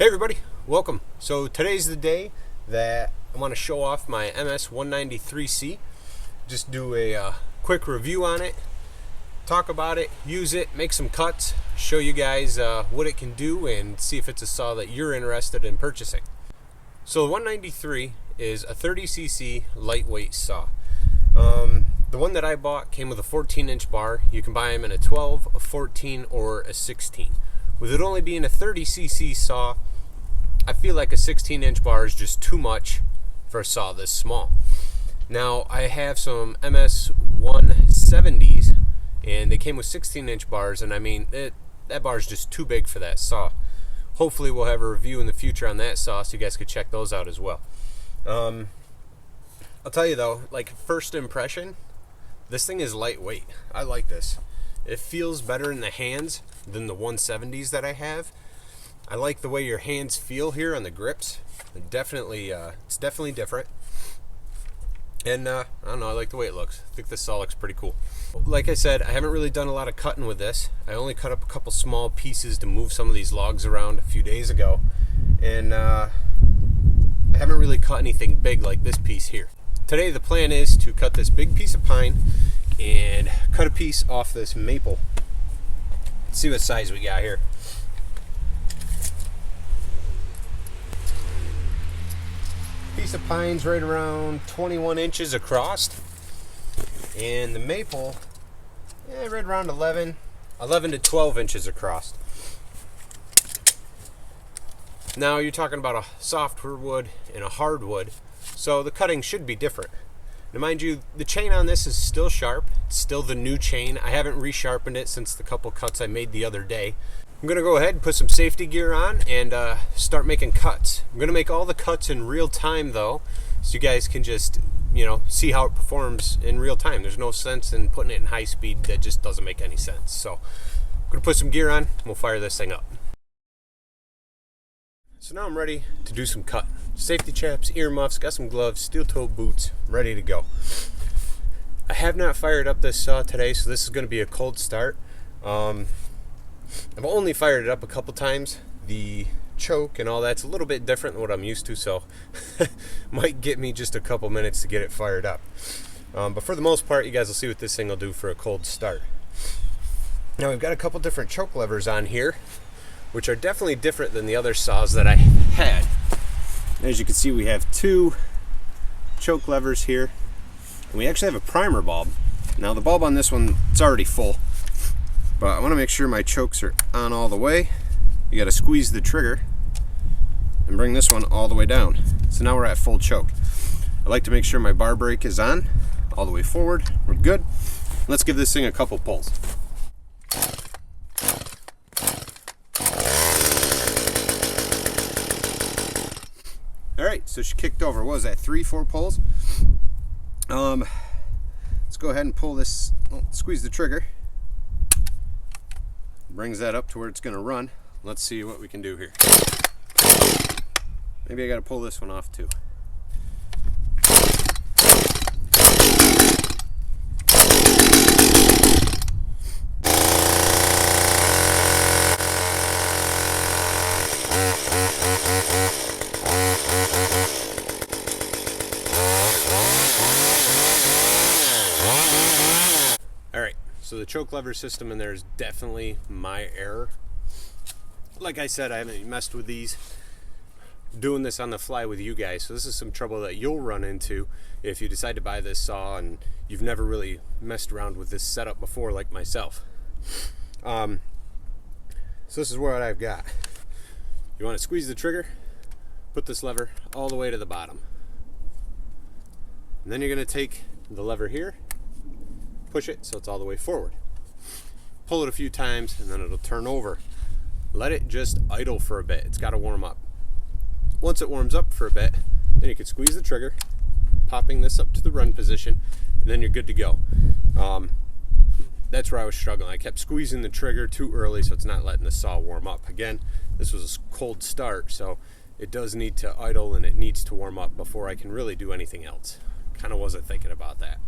Hey everybody, welcome. So today's the day that I want to show off my MS 193C. Just do a quick review on it, talk about it, use it, make some cuts, show you guys what it can do, and see if it's a saw that you're interested in purchasing. So the 193 is a 30cc lightweight saw. The one that I bought came with a 14-inch bar. You can buy them in a 12, a 14, or a 16. With it only being a 30cc saw, I feel like a 16-inch bar is just too much for a saw this small. Now, I have some MS 170s, and they came with 16-inch bars, and I mean, that bar is just too big for that saw. Hopefully, we'll have a review in the future on that saw, so you guys could check those out as well. I'll tell you though, like first impression, this thing is lightweight. I like this. It feels better in the hands than the 170s that I have. I like the way your hands feel here on the grips. It's definitely different. And I don't know, I like the way it looks. I think this saw looks pretty cool. Like I said, I haven't really done a lot of cutting with this. I only cut up a couple small pieces to move some of these logs around a few days ago. And I haven't really cut anything big like this piece here. Today the plan is to cut this big piece of pine and cut a piece off this maple. Let's see what size we got here. Piece of pine's right around 21 inches across, and the maple, right around 11 to 12 inches across. Now you're talking about a softwood wood and a hardwood, so the cutting should be different. Now mind you, the chain on this is still sharp. It's still the new chain. I haven't resharpened it since the couple cuts I made the other day. I'm gonna go ahead and put some safety gear on and start making cuts. I'm gonna make all the cuts in real time though, so you guys can just, see how it performs in real time. There's no sense in putting it in high speed. That just doesn't make any sense. So I'm gonna put some gear on and we'll fire this thing up. So now I'm ready to do some cutting. Safety chaps, earmuffs, got some gloves, steel-toe boots, ready to go. I have not fired up this saw today, so this is going to be a cold start. I've only fired it up a couple times. The choke and all that's a little bit different than what I'm used to, so might get me just a couple minutes to get it fired up. But for the most part, you guys will see what this thing will do for a cold start. Now we've got a couple different choke levers on here, which are definitely different than the other saws that I had. As you can see, we have two choke levers here, and we actually have a primer bulb. Now the bulb on this one, it's already full, but I want to make sure my chokes are on all the way. You got to squeeze the trigger and bring this one all the way down. So now we're at full choke. I like to make sure my bar brake is on all the way forward. We're good. Let's give this thing a couple pulls. Alright, so she kicked over. What was that, 3-4 pulls? Let's go ahead and pull this, squeeze the trigger. Brings that up to where it's going to run. Let's see what we can do here. Maybe I got to pull this one off too. So the choke lever system in there is definitely my error. Like I said, I haven't messed with these. Doing this on the fly with you guys, so this is some trouble that you'll run into if you decide to buy this saw and you've never really messed around with this setup before like myself. So this is what I've got. You want to squeeze the trigger, put this lever all the way to the bottom. And then you're going to take the lever here, push it so it's all the way forward. Pull it a few times and then it'll turn over. Let it just idle for a bit. It's got to warm up. Once it warms up for a bit, then you can squeeze the trigger, popping this up to the run position, and then you're good to go. That's where I was struggling. I kept squeezing the trigger too early, so it's not letting the saw warm up. Again, this was a cold start, so it does need to idle and it needs to warm up before I can really do anything else. Kind of wasn't thinking about that.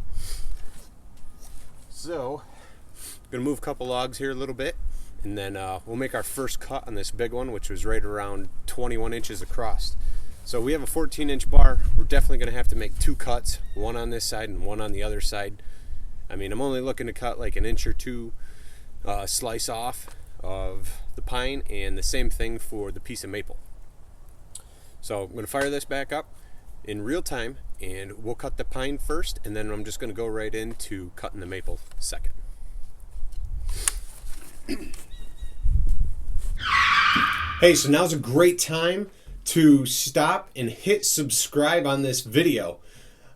So I'm going to move a couple logs here a little bit, and then we'll make our first cut on this big one, which was right around 21 inches across. So we have a 14-inch bar. We're definitely going to have to make 2 cuts, one on this side and one on the other side. I mean, I'm only looking to cut like an inch or two slice off of the pine, and the same thing for the piece of maple. So I'm going to fire this back up in real time, and we'll cut the pine first, and then I'm just going to go right into cutting the maple second. Hey, so now's a great time to stop and hit subscribe on this video.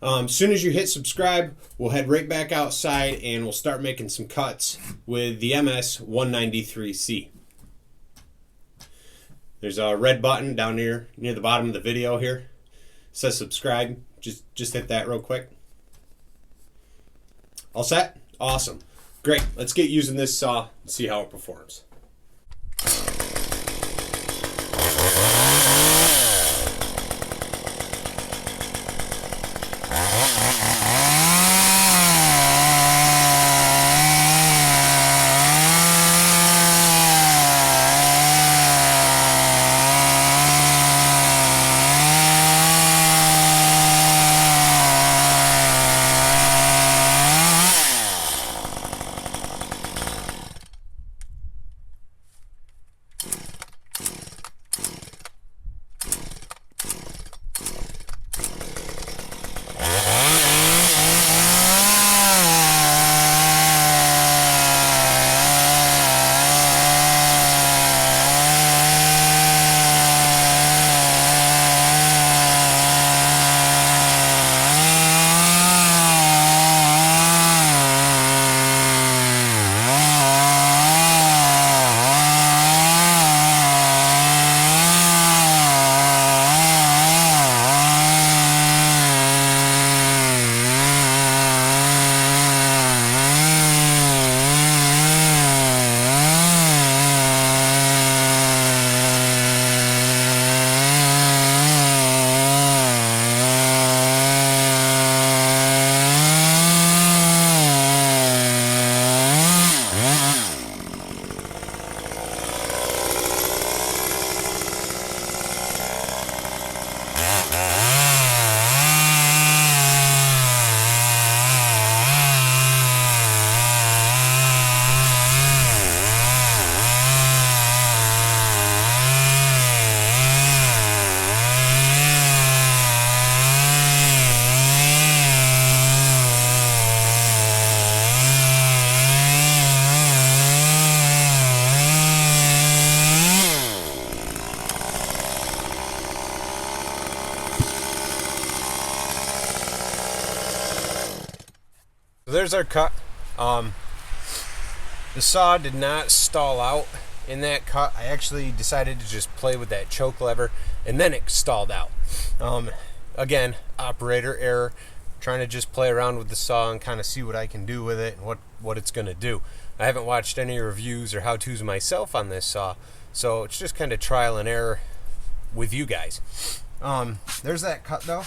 As soon as you hit subscribe, we'll head right back outside and we'll start making some cuts with the MS 193C. There's a red button down here near the bottom of the video here. It says subscribe. Just hit that real quick. All set? Awesome. Great. Let's get using this saw and see how it performs. So there's our cut. The saw did not stall out in that cut. I actually decided to just play with that choke lever, and then it stalled out. Again, operator error, trying to just play around with the saw and kind of see what I can do with it and what it's going to do. I haven't watched any reviews or how-tos myself on this saw, so it's just kind of trial and error with you guys. There's that cut though.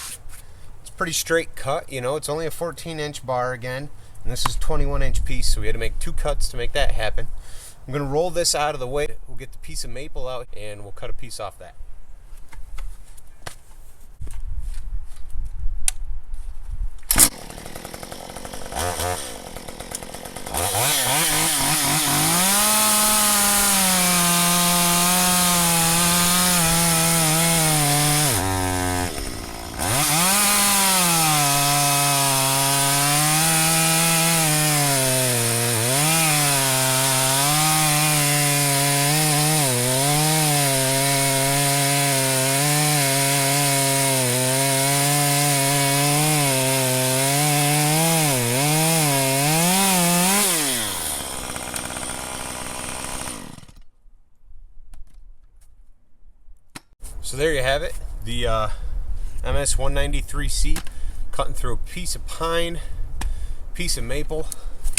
It's a pretty straight cut, you know. It's only a 14-inch bar again, and this is a 21-inch piece, so we had to make 2 cuts to make that happen. I'm going to roll this out of the way. We'll get the piece of maple out, and we'll cut a piece off that. So there you have it, the MS 193C, cutting through a piece of pine, piece of maple.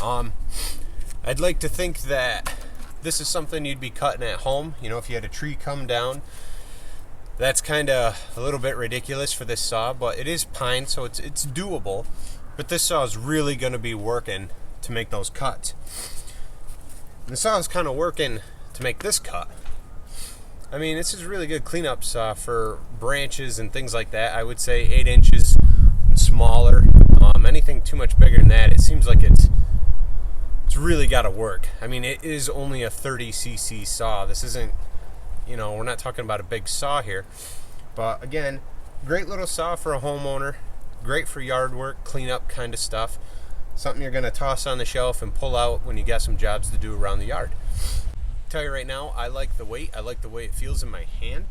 I'd like to think that this is something you'd be cutting at home. You know, if you had a tree come down, that's kind of a little bit ridiculous for this saw, but it is pine, so it's doable. But this saw is really going to be working to make those cuts. And the saw is kind of working to make this cut. I mean, this is really good cleanup saw for branches and things like that. I would say 8 inches and smaller. Anything too much bigger than that, it seems like it's really got to work. I mean, it is only a 30cc saw. This isn't, you know, we're not talking about a big saw here. But again, great little saw for a homeowner. Great for yard work, cleanup kind of stuff. Something you're going to toss on the shelf and pull out when you got some jobs to do around the yard. Tell you right now, I like the weight. I like the way it feels in my hand.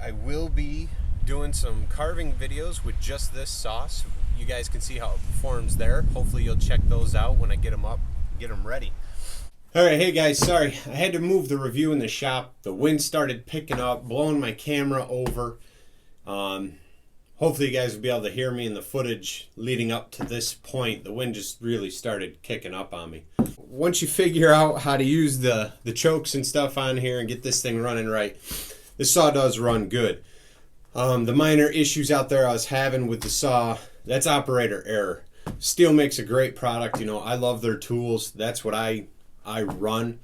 I will be doing some carving videos with just this saw, so you guys can see how it performs there. Hopefully you'll check those out when I get them up, get them ready. All right, hey guys, sorry. I had to move the review in the shop. The wind started picking up, blowing my camera over. Hopefully you guys will be able to hear me in the footage leading up to this point. The wind just really started kicking up on me. Once you figure out how to use the chokes and stuff on here and get this thing running right, this saw does run good. The minor issues out there I was having with the saw, that's operator error. Stihl makes a great product. You know, I love their tools. That's what I run.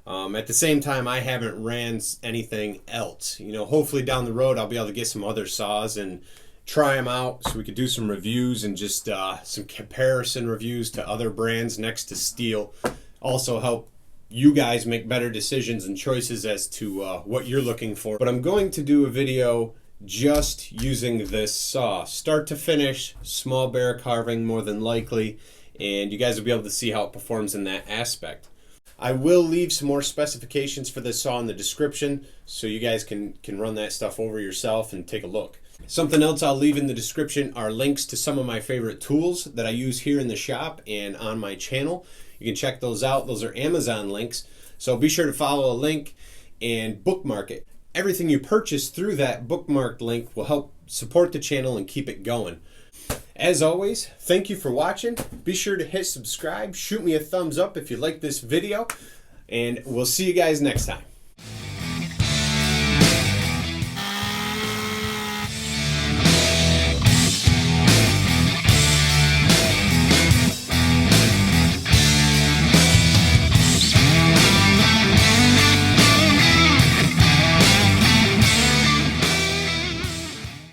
At the same time, I haven't ran anything else. You know, hopefully down the road I'll be able to get some other saws and try them out so we could do some reviews and just some comparison reviews to other brands next to Stihl. Also help you guys make better decisions and choices as to what you're looking for. But I'm going to do a video just using this saw, start to finish, small bear carving more than likely, and you guys will be able to see how it performs in that aspect. I will leave some more specifications for this saw in the description so you guys can run that stuff over yourself and take a look. Something else I'll leave in the description are links to some of my favorite tools that I use here in the shop and on my channel. You can check those out. Those are Amazon links, so be sure to follow a link and bookmark it. Everything you purchase through that bookmarked link will help support the channel and keep it going. As always, thank you for watching. Be sure to hit subscribe, shoot me a thumbs up if you like this video, and we'll see you guys next time.